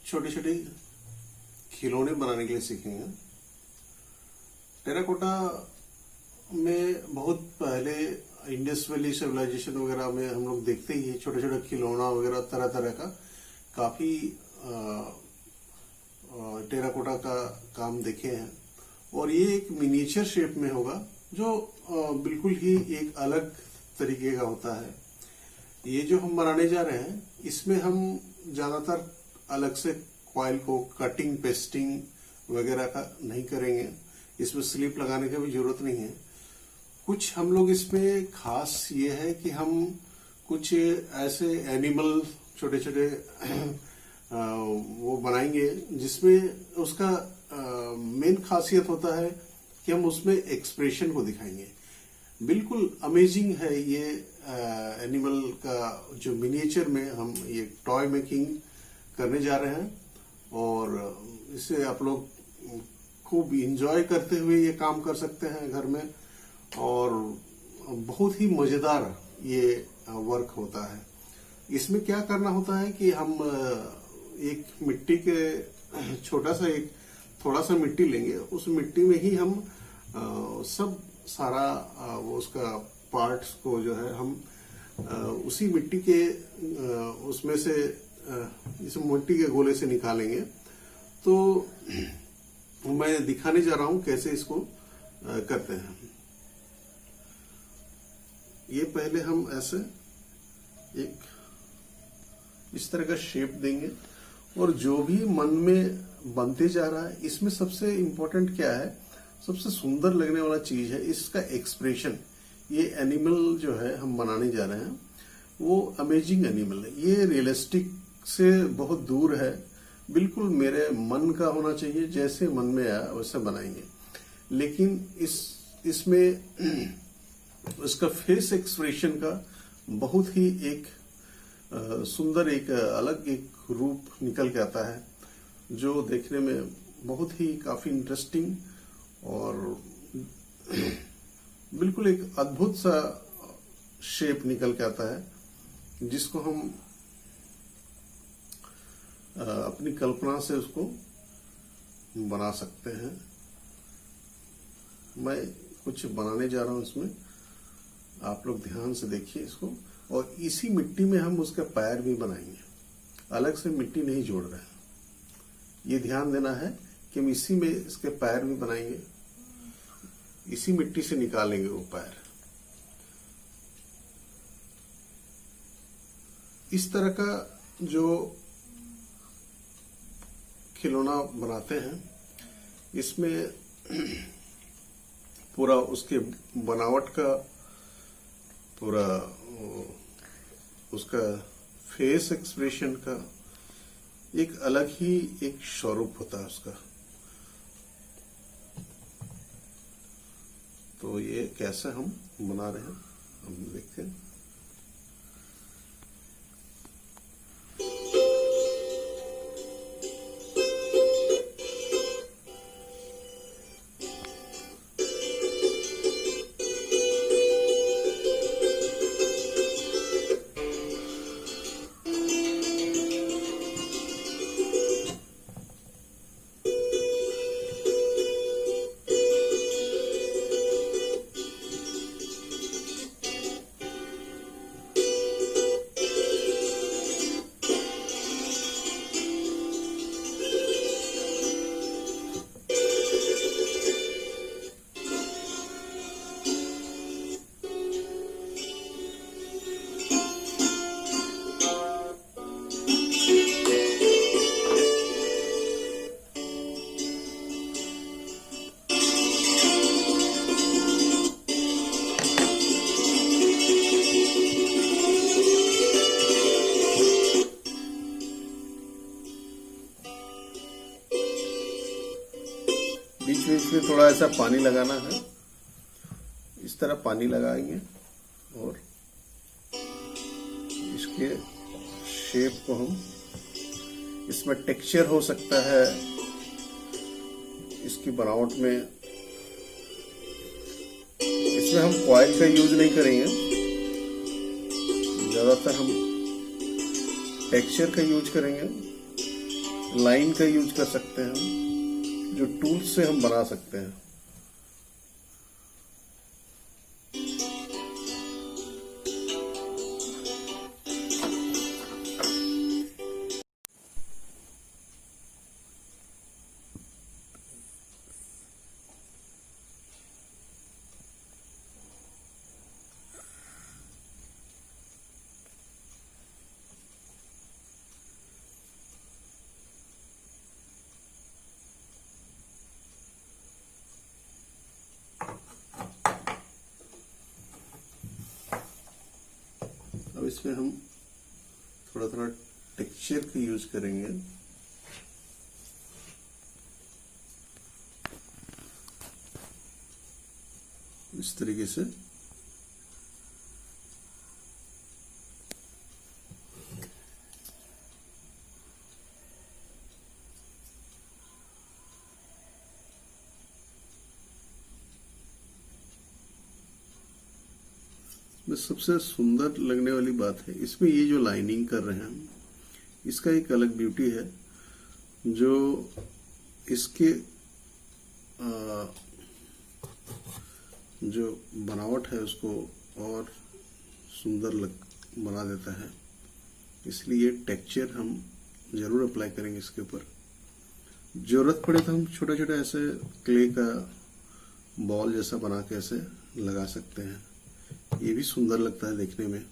छोटे छोटे खिलौने बनाने के लिए सीखेंगे। टेराकोटा में बहुत पहले इंडस वैली सिविलाइजेशन वगैरह में हम लोग देखते ही है, छोटे छोटे खिलौना वगैरह तरह तरह का काफी टेराकोटा का काम देखे हैं। और ये एक मिनिएचर शेप में होगा जो बिल्कुल ही एक अलग तरीके का होता है। ये जो हम बनाने जा रहे हैं इसमें हम ज्यादातर अलग से कॉइल को कटिंग पेस्टिंग वगैरह का नहीं करेंगे। इसमें स्लिप लगाने की भी जरूरत नहीं है। कुछ हम लोग इसमें खास ये है कि हम कुछ ऐसे एनिमल छोटे छोटे वो बनाएंगे जिसमें उसका मेन खासियत होता है कि हम उसमें एक्सप्रेशन को दिखाएंगे। बिल्कुल अमेजिंग है ये एनिमल का जो मिनिएचर में हम ये टॉय मेकिंग करने जा रहे हैं। और इसे आप लोग खूब इंजॉय करते हुए ये काम कर सकते हैं घर में। और बहुत ही मजेदार ये वर्क होता है। इसमें क्या करना होता है कि हम एक मिट्टी के थोड़ा सा मिट्टी लेंगे। उस मिट्टी में ही हम सब सारा वो उसका पार्ट्स को जो है हम उसी मिट्टी के उसमें से इस मिट्टी के गोले से निकालेंगे। तो मैं दिखाने जा रहा हूं कैसे इसको करते हैं। ये पहले हम ऐसे एक इस तरह का शेप देंगे और जो भी मन में बनते जा रहा है इसमें सबसे इम्पोर्टेंट क्या है, सबसे सुंदर लगने वाला चीज है इसका एक्सप्रेशन। ये एनिमल जो है हम बनाने जा रहे हैं वो अमेजिंग एनिमल है। ये रियलिस्टिक से बहुत दूर है, बिल्कुल मेरे मन का होना चाहिए। जैसे मन में आया वैसे बनाएंगे। लेकिन इसमें उसका फेस एक्सप्रेशन का बहुत ही एक सुंदर एक अलग एक रूप निकल के आता है जो देखने में बहुत ही काफी इंटरेस्टिंग और बिल्कुल एक अद्भुत सा शेप निकल के आता है जिसको हम अपनी कल्पना से उसको बना सकते हैं। मैं कुछ बनाने जा रहा हूं इसमें, आप लोग ध्यान से देखिए इसको। और इसी मिट्टी में हम उसका पैर भी बनाएंगे, अलग से मिट्टी नहीं जोड़ रहे हैं। ये ध्यान देना है कि हम इसी में इसके पैर भी बनाएंगे, इसी मिट्टी से निकालेंगे वो पैर। इस तरह का जो खिलौना बनाते हैं इसमें पूरा उसके बनावट का पूरा उसका फेस एक्सप्रेशन का एक अलग ही एक स्वरूप होता है उसका। तो ये कैसे हम बना रहे हैं हम देखते हैं। बीच बीच में थोड़ा ऐसा पानी लगाना है। इस तरह पानी लगाएंगे और इसके शेप को हम, इसमें टेक्सचर हो सकता है इसकी बनावट में। इसमें हम कॉइल का यूज नहीं करेंगे, ज्यादातर हम टेक्सचर का यूज करेंगे। लाइन का यूज कर सकते हैं हम, जो टूल्स से हम बना सकते हैं। अब इसमें हम थोड़ा थोड़ा टेक्सचर का यूज करेंगे। इस तरीके से सबसे सुंदर लगने वाली बात है इसमें ये जो लाइनिंग कर रहे हैं हम, इसका एक अलग ब्यूटी है। जो इसके जो बनावट है उसको और सुंदर बना देता है। इसलिए टेक्सचर हम जरूर अप्लाई करेंगे इसके ऊपर। जरूरत पड़े तो हम छोटा छोटा ऐसे क्ले का बॉल जैसा बना के ऐसे लगा सकते हैं। ये भी सुंदर लगता है देखने में।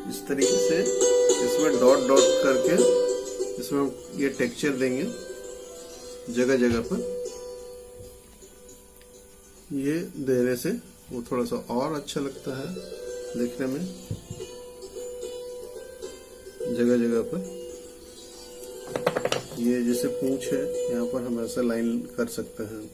इस तरीके से इसमें डॉट डॉट करके इसमें ये टेक्सचर देंगे जगह जगह पर। ये देने से वो थोड़ा सा और अच्छा लगता है देखने में। जगह जगह पर ये जैसे पूंछ है, यहाँ पर हम ऐसा लाइन कर सकते हैं।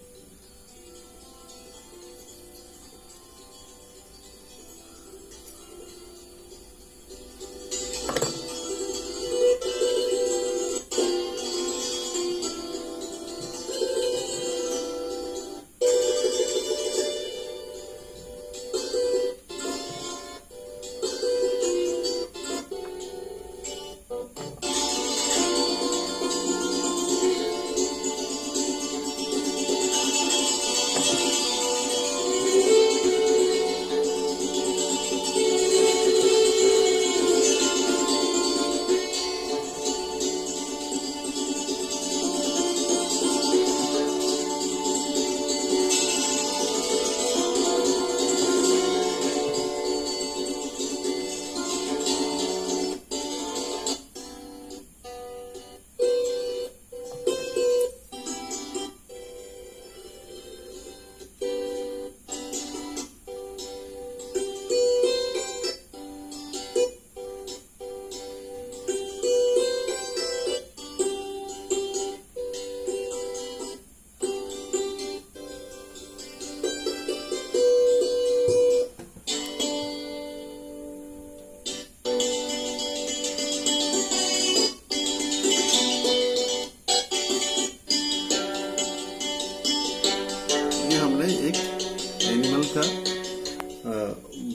का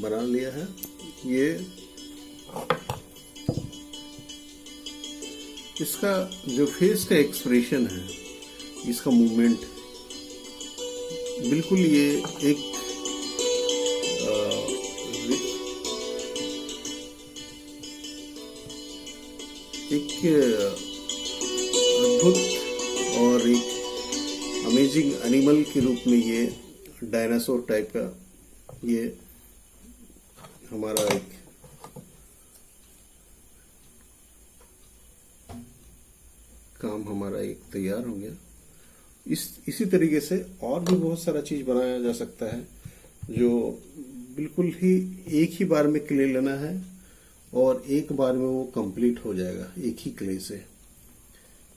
बना लिया है। ये इसका जो फेस का एक्सप्रेशन है, इसका मूवमेंट बिल्कुल ये एक अद्भुत अमेजिंग एनिमल के रूप में ये डायनासोर टाइप का ये हमारा एक काम हमारा एक तैयार हो गया। इसी तरीके से और भी बहुत सारा चीज बनाया जा सकता है जो बिल्कुल ही एक ही बार में क्ले लेना है और एक बार में वो कंप्लीट हो जाएगा एक ही क्ले से।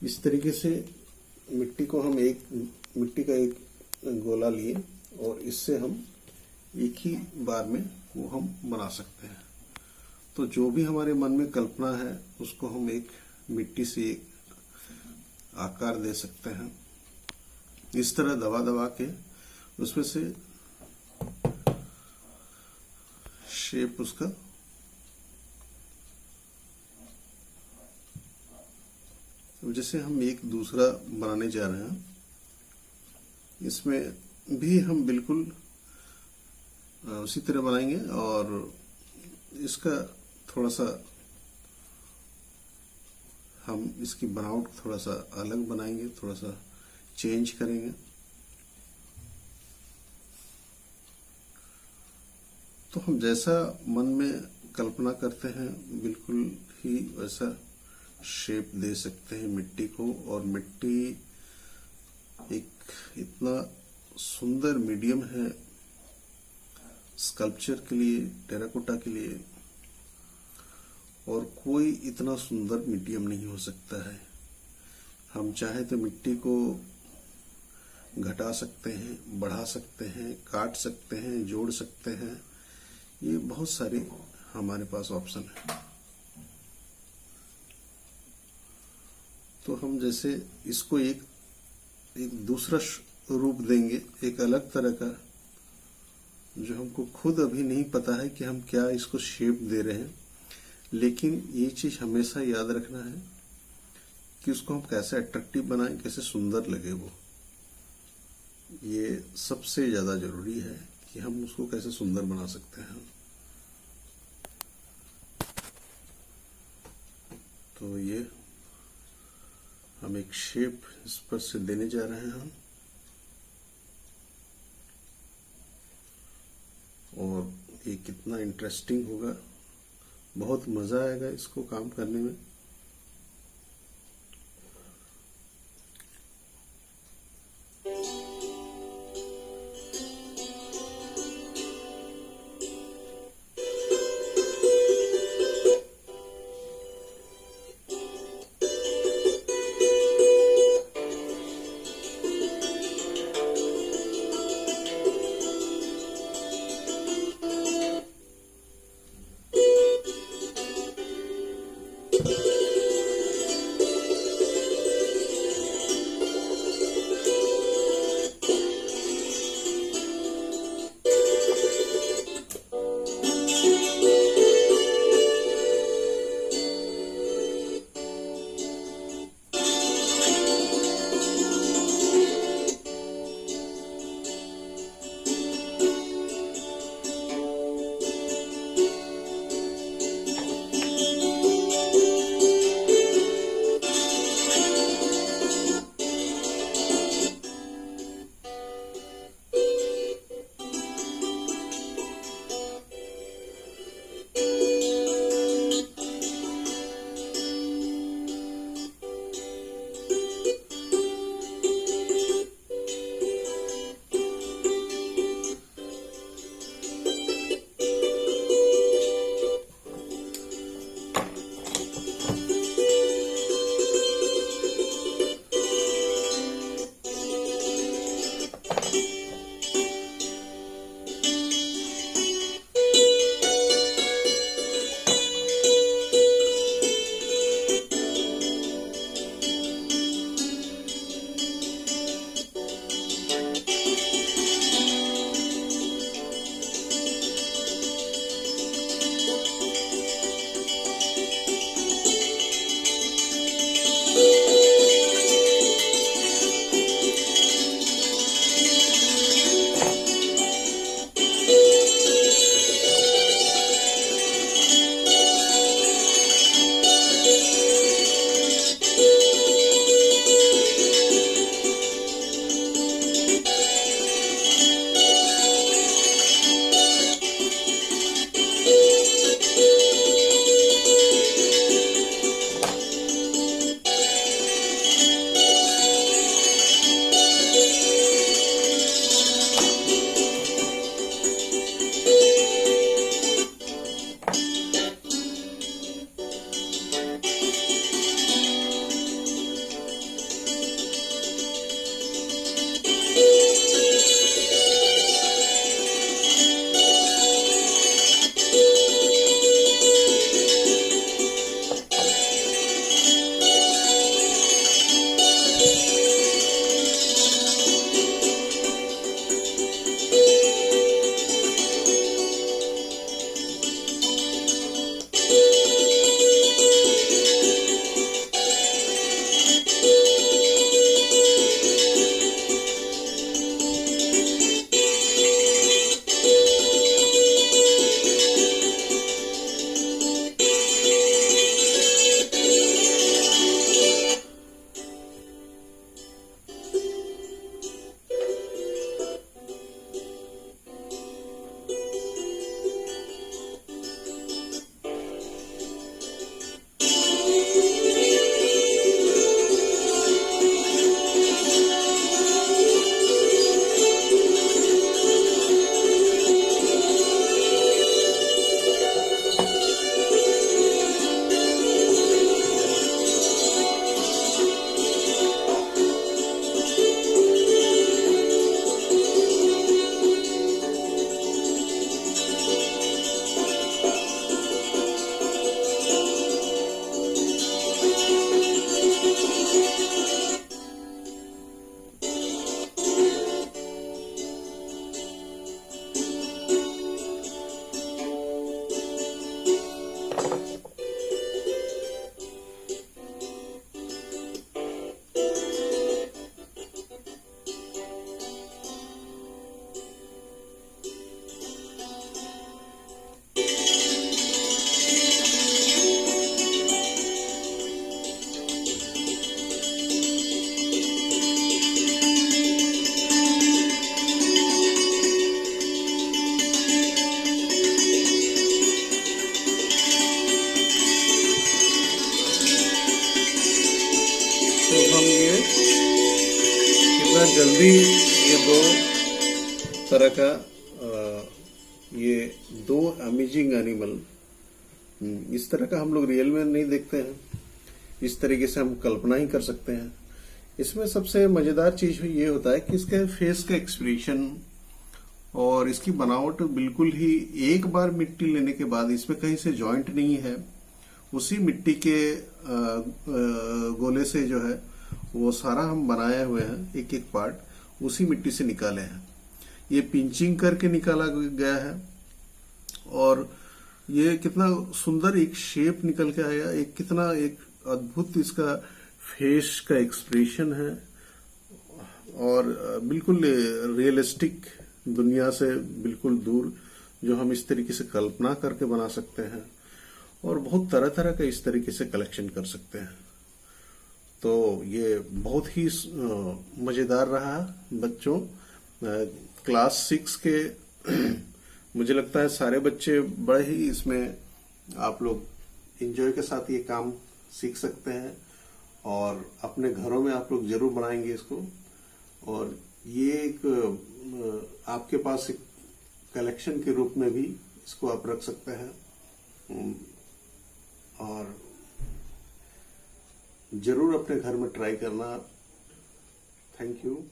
इस तरीके से मिट्टी का एक गोला लिए और इससे हम एक ही बार में वो हम बना सकते हैं। तो जो भी हमारे मन में कल्पना है उसको हम एक मिट्टी से एक आकार दे सकते हैं। इस तरह दबा दबा के उसमें से शेप उसका जैसे हम एक दूसरा बनाने जा रहे हैं, इसमें भी हम बिल्कुल उसी तरह बनाएंगे और इसका थोड़ा सा हम इसकी बनावट थोड़ा सा अलग बनाएंगे, थोड़ा सा चेंज करेंगे। तो हम जैसा मन में कल्पना करते हैं बिल्कुल ही वैसा शेप दे सकते हैं मिट्टी को। और मिट्टी एक इतना सुंदर मीडियम है स्कल्पचर के लिए, टेराकोटा के लिए, और कोई इतना सुंदर मीडियम नहीं हो सकता है। हम चाहे तो मिट्टी को घटा सकते हैं, बढ़ा सकते हैं, काट सकते हैं, जोड़ सकते हैं। ये बहुत सारे हमारे पास ऑप्शन है। तो हम जैसे इसको एक दूसरा रूप देंगे, एक अलग तरह का, जो हमको खुद अभी नहीं पता है कि हम क्या इसको शेप दे रहे हैं। लेकिन ये चीज हमेशा याद रखना है कि उसको हम कैसे अट्रैक्टिव बनाएं, कैसे सुंदर लगे वो। ये सबसे ज्यादा जरूरी है कि हम उसको कैसे सुंदर बना सकते हैं। तो ये हम एक शेप इस पर से देने जा रहे हैं और ये कितना इंटरेस्टिंग होगा, बहुत मजा आएगा इसको काम करने में। तरह का ये दो अमेजिंग एनिमल, इस तरह का हम लोग रियल में नहीं देखते हैं। इस तरीके से हम कल्पना ही कर सकते हैं। इसमें सबसे मजेदार चीज ये होता है कि इसके फेस का एक्सप्रेशन और इसकी बनावट बिल्कुल ही, एक बार मिट्टी लेने के बाद इसमें कहीं से जॉइंट नहीं है, उसी मिट्टी के गोले से जो है वो सारा हम बनाए हुए हैं, एक एक पार्ट उसी मिट्टी से निकाले हैं। ये पिंचिंग करके निकाला गया है और ये कितना सुंदर एक शेप निकल के आया, एक कितना एक अद्भुत इसका फेस का एक्सप्रेशन है और बिल्कुल रियलिस्टिक, दुनिया से बिल्कुल दूर, जो हम इस तरीके से कल्पना करके बना सकते हैं और बहुत तरह तरह का इस तरीके से कलेक्शन कर सकते हैं। तो ये बहुत ही मजेदार रहा बच्चों। क्लास 6 के मुझे लगता है सारे बच्चे बड़े ही इसमें आप लोग एंजॉय के साथ ये काम सीख सकते हैं और अपने घरों में आप लोग जरूर बनाएंगे इसको। और ये एक आपके पास एक कलेक्शन के रूप में भी इसको आप रख सकते हैं और जरूर अपने घर में ट्राई करना। Thank you.